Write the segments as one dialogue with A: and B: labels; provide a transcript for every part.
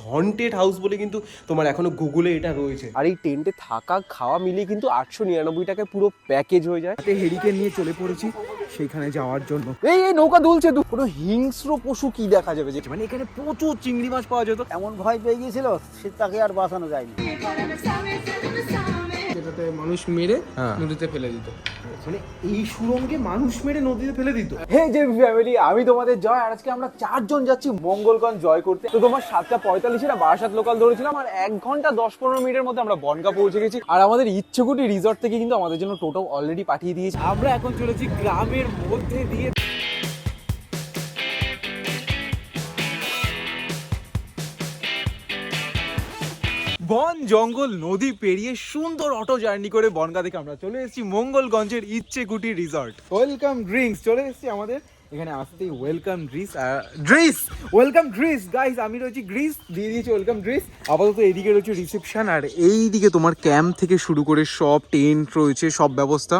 A: Haunted house বলে কিন্তু তোমার এখনো গুগলে এটা রয়েছে।
B: আর এই টেন্টে থাকা খাওয়া মিলিয়ে কিন্তু 899 টাকায় পুরো প্যাকেজ হয়ে যায়।
C: হেরিকে নিয়ে চলে পড়েছি সেইখানে যাওয়ার জন্য।
B: এই নৌকা দুলছে, কোনো হিংস্র পশু কি দেখা যাবে যে
C: মানে এখানে প্রচুর চিংড়ি মাছ পাওয়া যেত।
D: এমন ভয় পেয়ে গিয়েছিল সে তাকে আর বাঁচানো যায়নি।
C: যেটাতে মানুষ মেরে নদীতে ফেলে দিত।
A: মানে এই সুরঙ্গে মানুষ মেরে নদীতে ফেলে দিত।
B: হে যে ফ্যামিলি, আমি তোমাদের জয়। আর আজকে আমরা 4 জন যাচ্ছি মঙ্গলগঞ্জ জয় করতে। তো তোমার 7:45 বারাসাত লোকাল ধরেছিলাম, আর 1 ঘন্টা 10-15 মিনিটের মধ্যে আমরা বনগা পৌঁছে গেছি। আর আমাদের ইচ্ছেকুটি রিসর্ট থেকে কিন্তু আমাদের জন্য টোটো অলরেডি পাঠিয়ে দিয়েছে।
C: আমরা এখন চলেছি গ্রামের মধ্যে দিয়ে। বন জঙ্গল নদী পেরিয়ে সুন্দর অটো জার্নি করে বনগা থেকে আমরা চলে এসেছি মঙ্গলগঞ্জের ইচ্ছেকুটি রিসর্ট। ওয়েলকাম ড্রিঙ্কস চলে এসেছি আমাদের এখানে আসতেই। ওয়েলকাম ওয়েলকাম গ্রিস গাইস, আমি রয়েছি গ্রিস, দিয়ে দিয়েছি ওয়েলকাম গ্রিস। আপাতত এইদিকে রয়েছে রিসেপশন, আর এইদিকে তোমার ক্যাম্প থেকে শুরু করে সব টেন্ট রয়েছে, সব ব্যবস্থা।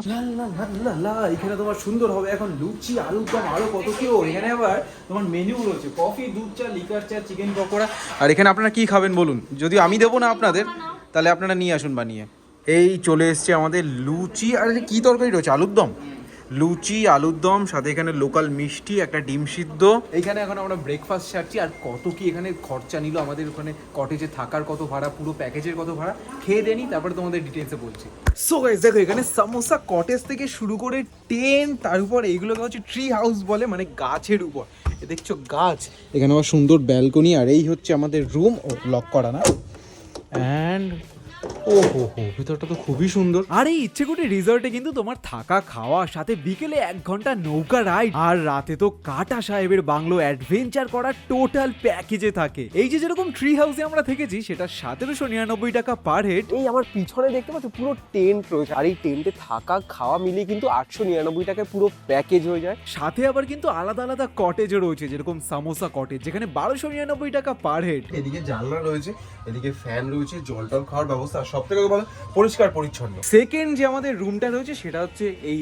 C: এখানে তোমার সুন্দর হবে এখন লুচি, আলুর দম, আরো কত কি। এখানে আবার তোমার মেনু রয়েছে কফি, দুধ চা, লিকার চা, চিকেন পকোড়া। আর এখানে আপনারা কি খাবেন বলুন, যদি আমি দেবো না আপনাদের তাহলে আপনারা নিয়ে আসুন বানিয়ে। এই চলে এসছে আমাদের লুচি, আর কি তরকারি রয়েছে, আলুর দম, লুচি, আলুর দম, সাথে এখানে লোকাল মিষ্টি, একটা ডিম সিদ্ধ। এইখানে এখন আমরা ব্রেকফাস্ট সারছি। আর কত কি এখানে খরচা নিল আমাদের, ওখানে কটেজে থাকার কত ভাড়া, পুরো প্যাকেজের কত ভাড়া, খেয়ে দেনি তারপরে তোমাদের ডিটেলসে বলছি। সো গাইস দেখো, এখানে সামোসা, কটেজ থেকে শুরু করে টেন্ট, তার উপর এইগুলোকে হচ্ছে ট্রি হাউস বলে, মানে গাছের উপর। দেখছো গাছ, এখানে আবার সুন্দর ব্যালকনি। আর এই হচ্ছে আমাদের রুম, ও লক করা না। অ্যান্ড ওহো হো, ভিতরটা তো খুবই সুন্দর। আর এই ইচ্ছেকুটি রিসর্টে কিন্তু তোমার থাকা খাওয়া, সাথে বিকেলে 1 ঘন্টা নৌকা রাইড, আর রাতে তো কাটা সাহেবের বাংলো অ্যাডভেঞ্চার করার টোটাল প্যাকেজে থাকে। এই যে যেরকম ট্রি হাউসে আমরা থেকেছি, সেটা 1799 টাকা পার হেড।
B: এই আমার পিছনে দেখতে পাচ্ছ পুরো টেন্ট রয়েছে, আর এই টেন্টে থাকা খাওয়া মিলিয়ে কিন্তু 899 টাকায় পুরো প্যাকেজ হয়ে যায়।
C: সাথে আবার কিন্তু আলাদা আলাদা কটেজও রয়েছে, যেরকম সামোসা কটেজ, যেখানে 1299 টাকা পার হেড।
A: এদিকে জানলা রয়েছে, এদিকে ফ্যান রয়েছে, জল টল খাওয়ার ব্যবস্থা, সব থেকে ভালো পরিষ্কার পরিচ্ছন্ন।
C: সেকেন্ড যে আমাদের রুমটা রয়েছে সেটা হচ্ছে এই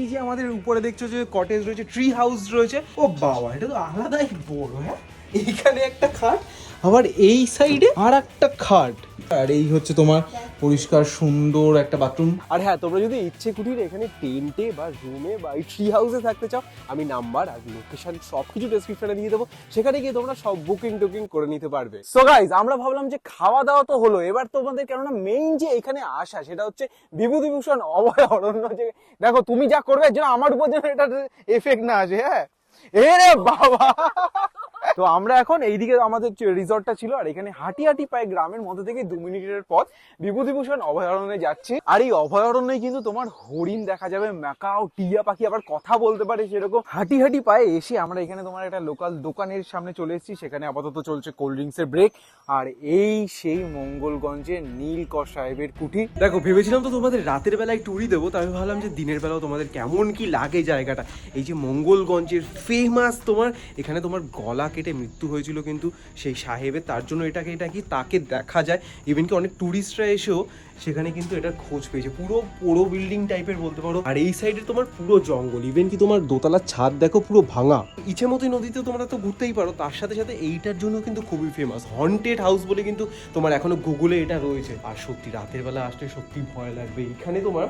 C: যে আমাদের উপরে দেখছো যে কটেজ রয়েছে, ট্রি হাউস রয়েছে। ও বাবা, এটা তো আলাদাই বড়। হ্যাঁ, এইখানে একটা খাট, আবার এই সাইডে আর একটা খাট, আর এই হচ্ছে তোমার পরিষ্কার সুন্দর একটা বাথরুম।
B: আর হ্যাঁ, তোমরা যদি ইচ্ছেকুটির এখানে টেন্টে বা রুমে বা এই ট্রি হাউসে থাকতে চাও, আমি নাম্বার আর লোকেশন সবকিছু ডেসক্রিপশনে দিয়ে দেবো, সেখানে গিয়ে তোমরা সব বুকিং করে নিতে পারবে। সো গাইস, আমরা ভাবলাম যে খাওয়া দাওয়া তো হলো, এবার তোমাদের কেননা মেইন যে এখানে আসা, সেটা হচ্ছে বিভূতিভূষণ অভয়ারণ্য। যে দেখো, তুমি যা করবে যেন আমার উপর যেন এটা এফেক্ট না আসে। হ্যাঁ, এরে বাবা। তো আমরা এখন এইদিকে আমাদের রিসর্টটা ছিল, আর এখানে হাঁটি পায়ে গ্রামের মধ্যে থেকে 2 মিনিটের পথ বিভূতিভূষণ অভয়ারণ্যে যাচ্ছি। আর এই অভয়ারণ্যে কিন্তু তোমার হরিণ দেখা যাবে, ম্যাকাও, টিয়া পাখি আবার কথা বলতে পারে, সেরকম। হাঁটি পায়ে এসে আমরা এখানে তোমার একটা লোকাল দোকানের সামনে চলে এসেছি, সেখানে আপাতত চলছে কোল্ড ড্রিঙ্কসের ব্রেক। আর এই সেই মঙ্গলগঞ্জের নীলকর সাহেবের কুঠি।
A: দেখো, ভেবেছিলাম তো তোমাদের রাতের বেলায় ট্যুরই দেবো, তাই ভাবলাম যে দিনের বেলাও তোমাদের কেমন কি লাগে জায়গাটা। এই যে মঙ্গলগঞ্জের ফেমাস, তোমার এখানে তোমার গলা কেটে মৃত্যু হয়েছিল কিন্তু সেই সাহেবের, তার জন্য এটা কি তাকে দেখা যায়। ইভেন কি অনেক ট্যুরিস্টরা এসেও সেখানে কিন্তু এটার খোঁজ পেয়েছে। পুরো পোড়ো বিল্ডিং টাইপের বলতে পারো। আর এই সাইডে তোমার পুরো জঙ্গল, ইভেন কি তোমার দোতলার ছাদ দেখো পুরো ভাঙা। ইচ্ছেমতী নদীতে তোমরা তো ঘুরতেই পারো, তার সাথে সাথে এইটার জন্য কিন্তু খুবই ফেমাস, হন্টেড হাউস বলে কিন্তু তোমার এখনো গুগলে এটা রয়েছে। আর সত্যি রাতের বেলা আসলে সত্যি ভয় লাগবে। এখানে তোমার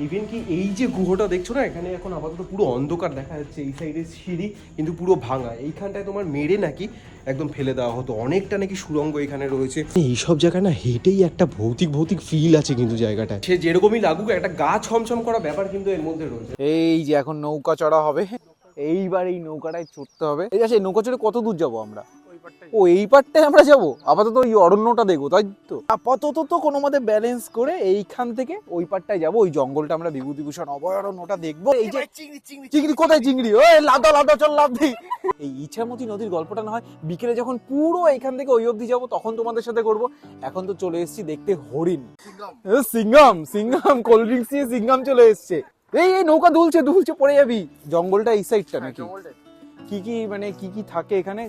A: ইভেন কি এই যে গুহটা দেখছো না, এখানে এখন আপাতত পুরো অন্ধকার দেখা যাচ্ছে। এই সাইডে সিঁড়ি কিন্তু পুরো ভাঙা, এইখানটায় তোমার মেরে নাকি একদম ফেলে দেওয়া হতো। অনেকটা নাকি সুড়ঙ্গ এখানে রয়েছে। এইসব জায়গায় না হেঁটেই একটা ভৌতিক ফিল আছে কিন্তু জায়গাটায়। সে যেরকমই লাগুক, একটা গা ছমছম করা ব্যাপার কিন্তু এর মধ্যে রয়েছে।
B: এই যে এখন নৌকা চড়া হবে, এইবার এই নৌকাটায় চড়তে হবে। এই আছে, নৌকা চড়ে কত দূর যাবো আমরা? ও, এই পারটাই আমরা যাবো। আপাতত ওই অরণ্যটা দেখবো, তাই তো। আপাতত তো কোনো মতে ব্যালেন্স করে এইখান থেকে ওই পারটায় যাবো, ওই জঙ্গলটা আমরা বিভূতিভূষণ অভয়ারণ্যটা দেখবো। এই যে চিংড়ি, কোথায় চিংড়ি? ওই লাদা চল, লাভ দিই। এই ইছামতি নদীর গল্পটা না হয় বিকেলে যখন পুরো এখান থেকে ওই অবধি যাবো তখন তোমাদের সাথে করবো। এখন তো চলে এসেছি দেখতে হরিণ, সিংহাম কোল্ড ড্রিঙ্কস নিয়ে সিংহাম চলে এসছে। এই নৌকা দুলছে, পড়ে যাবি। জঙ্গলটা এই সাইডটা নাকি? কি কি থাকে এখানে?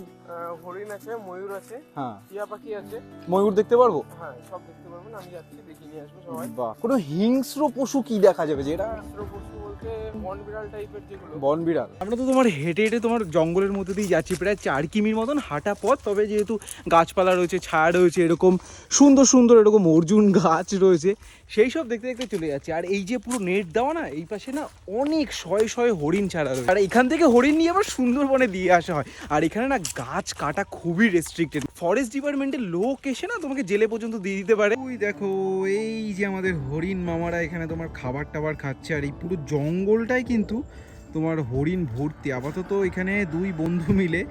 A: হরিণ আছে, ময়ূর আছে,
C: হ্যাঁ
A: টিয়া পাখি আছে।
C: ময়ূর দেখতে পারবো?
A: হ্যাঁ, সব দেখতে পারবেন, আমি যাচ্ছি, দেখে নিয়ে আসবো সবাই।
C: বাহ, কোনো হিংস্র পশু কি দেখা যাবে যেটা?
A: হিংস্র পশু বলতে বন বিড়াল টাইপের যেগুলো।
C: বন বিড়াল। আমরা তো তোমার হেঁটে হেঁটে তোমার জঙ্গলের মধ্যে দিয়ে যাচ্ছি, প্রায় 4 কিমির মতন হাঁটা পথ। তবে যেহেতু গাছপালা রয়েছে, ছায়া রয়েছে, এরকম সুন্দর সুন্দর এরকম অর্জুন গাছ রয়েছে, সেই সব দেখতে দেখতে চলে যাচ্ছে। আর এই যে পুরো নেট দেওয়া না, এই পাশে না অনেক শয়ে শয়ে হরিণ ছাড়া রয়েছে। আর এখান থেকে হরিণ নিয়ে আবার সুন্দরবনে দিয়ে আসা হয়। আর এখানে না গাছ কাটা খুবই রেস্ট্রিক্টেড। ফরেস্ট ডিপার্টমেন্টের লোক এসে না তোমাকে জেলে পর্যন্ত দিয়ে দিতে পারে। ওই দেখো, এই যে আমাদের হরিণ মামারা এখানে তোমার খাবার টাবার খাচ্ছে। আর এই পুরো জঙ্গলটাই কিন্তু তোমার হরিণ ভর্তি। আপাতত এখানে 2 বন্ধু মিলে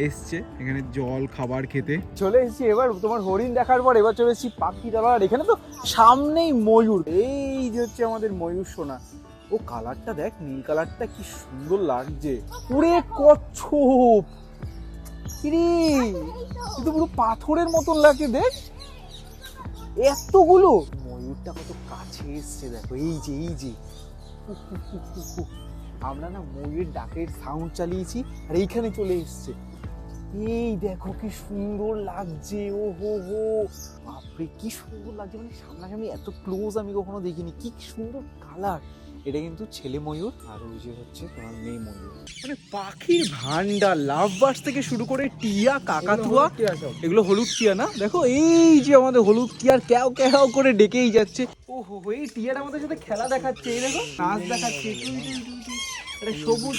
C: এসছে এখানে জল খাবার খেতে। চলে এসেছি এবার তোমার হরিণ দেখার পর এবার চলে এসেছি পাখি দেখার। আর এখানে তো সামনেই ময়ূর, এই যে হচ্ছে আমাদের ময়ূর সোনা। ও কালারটা দেখ, নীল কালারটা কি সুন্দর লাগছে। ওরে কচ্ছপ, কিরে কিন্তু পুরো পাথরের মতন লাগছে, দেখ এতগুলো। ময়ূরটা কত কাছে এসছে দেখো, এই যে এই যে আমরা না ময়ূরের ডাকের সাউন্ড চালিয়েছি আর এইখানে চলে এসছে। এই দেখো কি সুন্দর লাগছে, ও হো হো বাপরে কি সুন্দর লাগছে। মানে সামনাসামনি এত ক্লোজ আমি কখনো দেখিনি। কি সুন্দর কালার। এটা কিন্তু ছেলে ময়ূর আর ওই যে হচ্ছে তোমার মেয়ে ময়ূর। মানে পাখির ভান্ডার, লাভ বার্ডস থেকে শুরু করে টিয়া, কাকাতুয়া, এগুলো হলুদ টিয়া না? দেখো এই যে আমাদের হলুদ টিয়ার ক্যাও ক্যাও করে ডেকেই যাচ্ছে। ওহো, এই টিয়াটা আমাদের সাথে খেলা দেখাচ্ছে, এই দেখো নাচ দেখাচ্ছে। এটা সবুজ,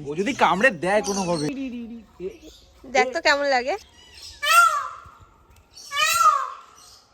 C: ও যদি কামড়ে দেয় কোনোভাবে।
E: দেখ তো কেমন লাগে।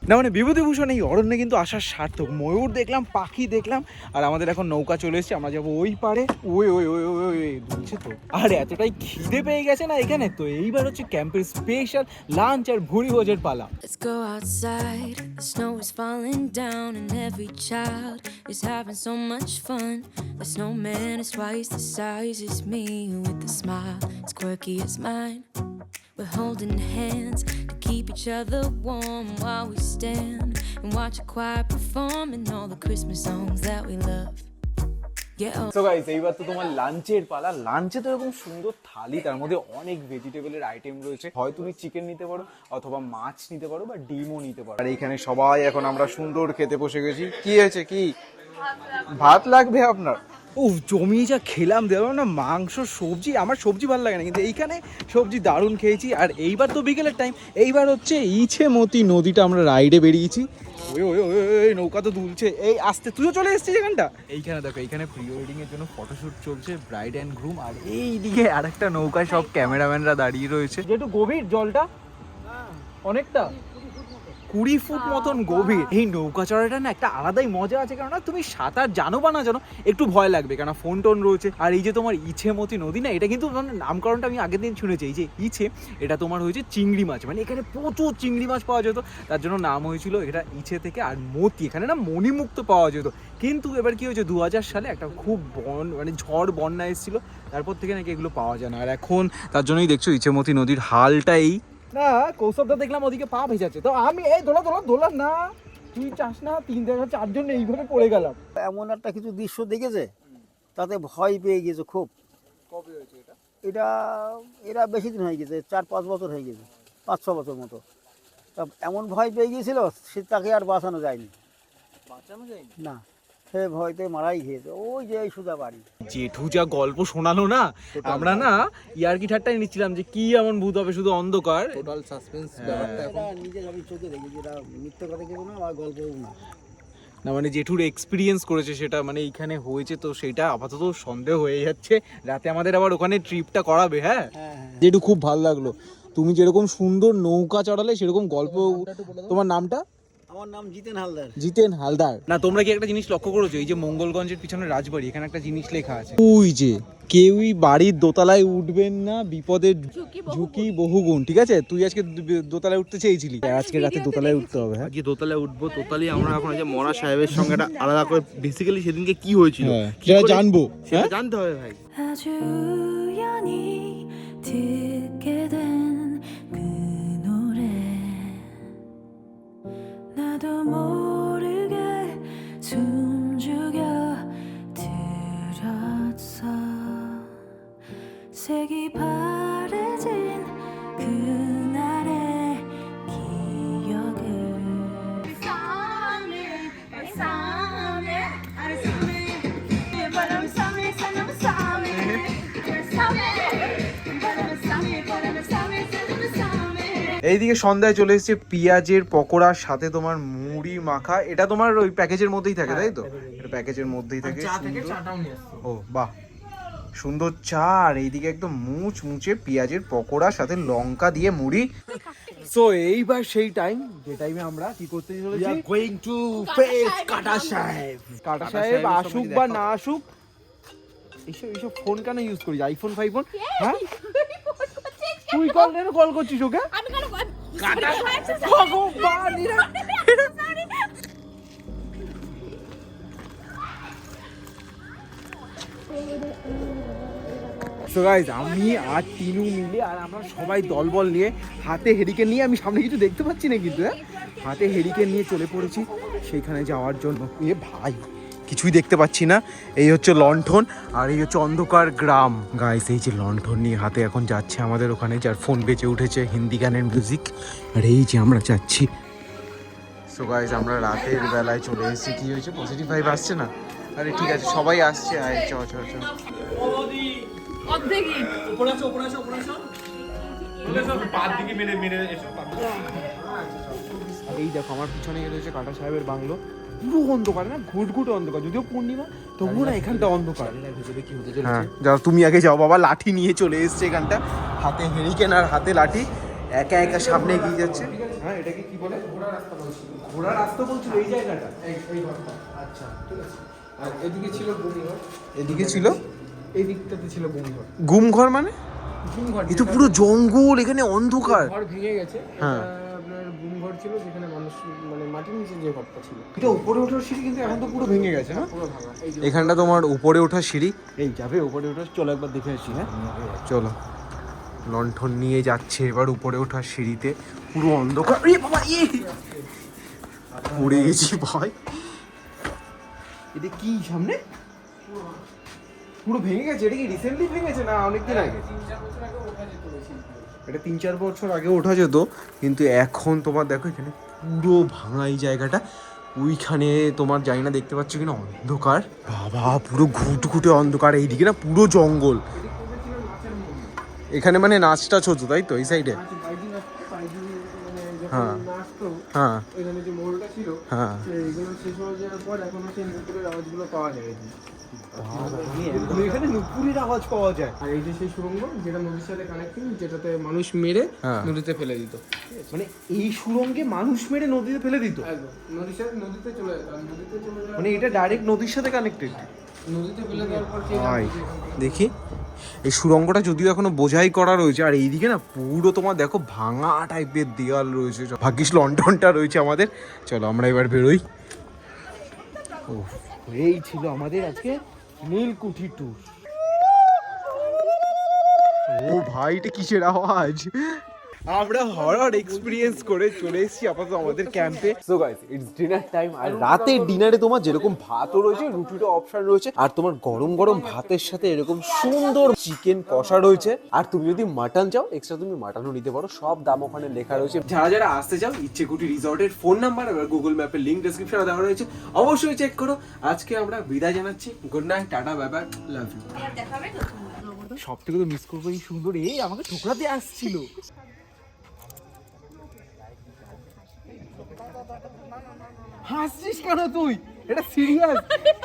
C: না মানে বিভূতিভূষণ এই অরণ্যে কিন্তু আসার সার্থক। ময়ূর দেখলাম, পাখি দেখলাম, আর আমাদের এখন নৌকা চলে এসেছে। আমরা যাবো ওই পারে। ওই ওই ওই ওই ওই দুলছে তো। আর এতটাই খিদে পেয়ে গেছে না এখানে, তো এইবার হচ্ছে ক্যাম্পের স্পেশাল লাঞ্চ আর ভুড়ি ভোজের পালা।
F: Let's go outside, the snow is falling down and every child is having so much fun. The snowman is twice the size as me with a smile as quirky as mine. We're holding hands to keep each other warm while we stand and watch a choir performing all the Christmas songs that we love.
C: So guys, এইবার তো তোমার লাঞ্চের পালা। লাঞ্চে তো এরকম সুন্দর থালি, তার মধ্যে অনেক ভেজিটেবলের আইটেম রয়েছে। হয় তুমি চিকেন নিতে পারো, অথবা মাছ নিতে পারো, বা ডিমও নিতে পারো। আর এইখানে সবাই এখন আমরা সুন্দর খেতে বসে গেছি। কি হয়েছে, কি ভাত লাগবে আপনার? ও জমিয়ে যা খেলাম, দেখলাম না মাংস সবজি। আমার সবজি ভালো লাগে না, কিন্তু এইখানে সবজি দারুণ খেয়েছি। আর এইবার তো বিকেলের টাইম, এইবার হচ্ছে ইছেমতি নদীটা আমরা রাইডে বেরিয়েছি। ওই ওই ওই ওই নৌকা তো দুলছে। এই আসতে তুইও চলে এসেছিস এখানটা। এইখানে দেখো, এইখানে প্রি ওয়েডিং এর জন্য ফটোশুট চলছে, ব্রাইড অ্যান্ড গ্রুম। আর এইদিকে আরেকটা নৌকায় সব ক্যামেরাম্যানরা দাঁড়িয়ে রয়েছে। যেহেতু গভীর জলটা অনেকটা 20 ফুট মতন গভীর। এই নৌকা চড়াটা না একটা আলাদাই মজা আছে, কেননা তুমি সাঁতার জানো বা না জানো একটু ভয় লাগবে, কেননা ফোন টোন রয়েছে। আর এই যে তোমার ইছেমতি নদী না, এটা কিন্তু নামকরণটা আমি আগের দিন শুনেছি। এই যে ইছে, এটা তোমার হয়েছে চিংড়ি মাছ। মানে এখানে প্রচুর চিংড়ি মাছ পাওয়া যেত, তার জন্য নাম হয়েছিল এটা ইছে থেকে। আর মতি, এখানে না মণিমুক্ত পাওয়া যেত। কিন্তু এবার কি হয়েছে, 2000 সালে একটা খুব মানে ঝড় বন্যা এসেছিল, তারপর থেকে নাকি এগুলো পাওয়া যায় না। আর এখন তার জন্যই দেখছো ইছেমতি নদীর হালটা এই না। কৌশবটা দেখলাম ওদিকে পা ভেজাচ্ছে, তো আমি এই দোলা না, তুই চাস না, 3 থেকে 4 জন এইভাবে পড়ে গেলাম।
D: এমন একটা কিছু দৃশ্য দেখেছে, তাতে ভয় পেয়ে গেছে খুব।
C: কবে হয়েছে এটা?
D: এটা এরা বেশি দিন হয়ে গেছে, 4-5 বছর হয়ে গেছে, 5-6 বছর মতো। তা এমন ভয় পেয়ে গিয়েছিল, সে তাকে আর বাঁচানো যায়নি।
C: বাঁচানো যায়নি
D: না, সে ভয়তে মারাই খেয়েছে। ওই যে এই সোজা বাড়ি।
C: জেঠু যা গল্প শোনালো না, আমরা না ইয়ার্কি ঠাট্টাই নিচ্ছিলাম যে কি এমন ভূত হবে, শুধু অন্ধকার। টোটাল সাসপেন্স ব্যাপারটা।
D: এটা নিজের আমি চোখে দেখেছি, এটা মিথ্যে কথা কেউ না, আর গল্পও না।
C: না মানে জেঠুর এক্সপিরিয়েন্স করেছে সেটা, মানে এইখানে হয়েছে, তো সেটা আপাতত সন্দেহ হয়ে যাচ্ছে। রাতে আমাদের আবার ওখানে ট্রিপটা করাবে। হ্যাঁ, জেঠু খুব ভালো লাগলো। তুমি যেরকম সুন্দর নৌকা চড়ালে, সেরকম গল্প। তোমার নামটা?
D: আমার নাম জিতেন হালদার।
C: জিতেন হালদার। না তোমরা কি একটা জিনিস লক্ষ্য করেছো, এই যে মঙ্গলগঞ্জের পিছনে রাজবাড়ি, এখানে একটা জিনিস লেখা আছে, ওই যে কেউই বাড়ির দোতলায় উঠবেন না, বিপদের ঝুঁকি বহুগুণ। ঠিক আছে, তুই আজকে দোতলায় উঠতে চেয়েছিলি, আজকে রাতে দোতলায় উঠতে হবে। হ্যাঁ,
G: আজকে দোতলায় উঠবো। দোতলায় আমরা এখন যে মরা সাহেবের সঙ্গে একটা আলাদা করে বেসিক্যালি সেদিনকে কি হয়েছিল
C: সেটা জানবো,
G: সেটা জানতে হবে ভাই।
F: 아주 우연히 듣게 된 그 노래 나도 모르게 숨죽여 들었어 색이 바래진 그
C: এইদিকে সন্ধ্যায় চলে এসেছে পেঁয়াজের পকোড়ার সাথে তোমার মুড়ি মাখা, এটা তোমার ওই প্যাকেজের মধ্যেই থাকে তাই তো? এটা প্যাকেজের মধ্যেই থাকে। ও বাহ, সুন্দর চা, আর এইদিকে একদম মুচমুচে পেঁয়াজের পকোড়া সাথে লঙ্কা দিয়ে মুড়ি। সো এইবার সেই টাইম যে টাইমে আমরা কি করতে চলেছি,
G: গোয়িং টু ফেস কাটা সাহেব।
C: কাটা সাহেব আসুক বা না আসুক, এইসব ফোন কেন ইউজ করিস? আইফোন ফাইফোন? হ্যাঁ তুই কল করছিস ওকে? ভগবান, সো গাইজ আমি আর টিনু মিলে আর আমরা সবাই দলবল নিয়ে হাতে হেরিকেন নিয়ে, আমি সামনে কিছু দেখতে পাচ্ছি না কিন্তু হাতে হেরিকেন নিয়ে চলে পড়েছি সেইখানে যাওয়ার জন্য। এ ভাই কিছুই দেখতে পাচ্ছি না, এই হচ্ছে লণ্ঠন আর এই হচ্ছে অন্ধকার গ্রাম। গাইস এই যে লণ্ঠন নিয়ে হাতে এখন যাচ্ছে আমাদের ওখানে, যার ফোন বেঁচে উঠেছে হিন্দি গানের মিউজিক, আর এই যে আমরা যাচ্ছি। সো গাইস আমরা রাতের বেলায় চলে এসেছি। কি হয়েছে, পজিটিভ ভাইব আসছে না? আরে ঠিক আছে সবাই আসছে, আয় চ চ চ। এই দেখো আমার পিছনে রয়েছে কাটা সাহেবের বাংলো, পুরো অন্ধকার না, ঘুটঘুট অন্ধকার, যদিও পূর্ণিমা তবুও না এখানটা অন্ধকার। হ্যাঁ যাও তুমি আগে যাও, বাবা লাঠি নিয়ে চলে এসছে এখানটা, হাতে হেরিকেন আর হাতে লাঠি, একা একা সামনে এগিয়ে যাচ্ছে। হ্যাঁ এটাকে কি বলে? ঘোড়া রাস্তা বলছিল এই জায়গাটা। আচ্ছা ঠিক আছে। আর এদিকে ছিল গুমঘর, এদিকে ছিল, এই দিকটাতে ছিল গুমঘর। গুমঘর মানে? এই তো পুরো জঙ্গল, এখানে অন্ধকার।
B: ঘর ভেঙে গেছে।
C: হ্যাঁ
B: আপনার গুমঘর ছিল যেখানে মানুষ মানে মাটির নিচে যে ঘরটা ছিল।
C: এটা উপরে ওঠার সিঁড়ি, কিন্তু এখন তো পুরো ভেঙে গেছে না?
B: পুরো ভাঙা। এই যে
C: এখানটা তোমার উপরে ওঠার সিঁড়ি, এই যাবে উপরে ওঠার, চলো একবার দেখে আসি। হ্যাঁ চলো। লণ্ঠন নিয়ে যাচ্ছে এবার উপরে ওঠার সিঁড়িতে, পুরো অন্ধকার। এ বাবা, পড়ে গেছি ভাই। এটা কি সামনে পুরো ভেঙে গেছে? এটা কি রিসেন্টলি ভেঙেছে না অনেকদিন আগে? এটা 3-4 বছর আগে ওঠা যেত, কিন্তু এখন তোমার দেখো এখানে পুরো ভাঙা এই জায়গাটা। ওইখানে তোমার জানি না দেখতে পাচ্ছ কিনা, অন্ধকার বাবা, পুরো ঘুটঘুটে অন্ধকার। এইদিকে না পুরো জঙ্গল, এখানে মানে নাচ টাচ হতো তাই তো এই সাইডে? হ্যাঁ হ্যাঁ
B: এখানে যে মোড়টা ছিল,
C: হ্যাঁ।
B: এইগুলো শেষ হয়ে যাওয়ার পর এখনো সেই নুপুরের আওয়াজগুলো পাওয়া যায়।
C: এখানে নুপুরের আওয়াজ পাওয়া যায়।
B: আর এই যে সেই সুড়ঙ্গ যেটা নদীর সাথে কানেক্টিং, যেটাতে মানুষ মেরে
C: হ্যাঁ।
B: নদীতে ফেলে দিত।
C: মানে এই সুড়ঙ্গে মানুষ মেরে নদীতে ফেলে দিত?
B: একদম নদীর সাথে নদীতে চলে যেত, আর নদীতে চলে যাওয়ার
C: মানে এটা ডাইরেক্ট নদীর সাথে কানেক্টেড?
B: নদীতে ফেলে দেওয়ার পর কে
C: ভাই দেখি, এই সুড়ঙ্গটা যদিও এখনো বোঝাই করা রয়েছে, আর এইদিকে না পুরো তোমার দেখো ভাঙা টাইপের দেওয়াল রয়েছে। ভাগ্যিস লন্ডনটা রয়েছে আমাদের। চলো আমরা এবার বেরোই। ও এই ছিল আমাদের আজকে নীলকুঠি ট্যুর। ও ভাই এটা কিসের আওয়াজ? আমরা হরর এক্সপিরিয়েন্স করে চলে এসেছি আপাতত আমাদের ক্যাম্পে। So guys it's dinner time, আর রাতের ডিনারে তোমার যেরকম ভাতও রয়েছে, রুটিরও অপশন রয়েছে, আর তোমার গরম গরম ভাতের সাথে এরকম সুন্দর চিকেন কষা রয়েছে। আর তুমি যদি মাটন চাও এক্সট্রা তুমি মাটনও নিতে পারো, সব দাম ওখানে লেখা রয়েছে। যারা যারা আসতে চাও, ইচ্ছেকুটি রিসর্টের ফোন নাম্বার আর গুগল ম্যাপের লিংক ডেসক্রিপশনে দেওয়া রয়েছে, অবশ্যই চেক করো। আজকে আমরা বিদায় জানাচ্ছি, good night, tata, bye bye, love you. সব থেকে তো মিস করবো এই সুন্দর, এই আমাকে ঠোকরাতে আসছিল। হাসছিস কেন তুই? এটা সিরিয়াস।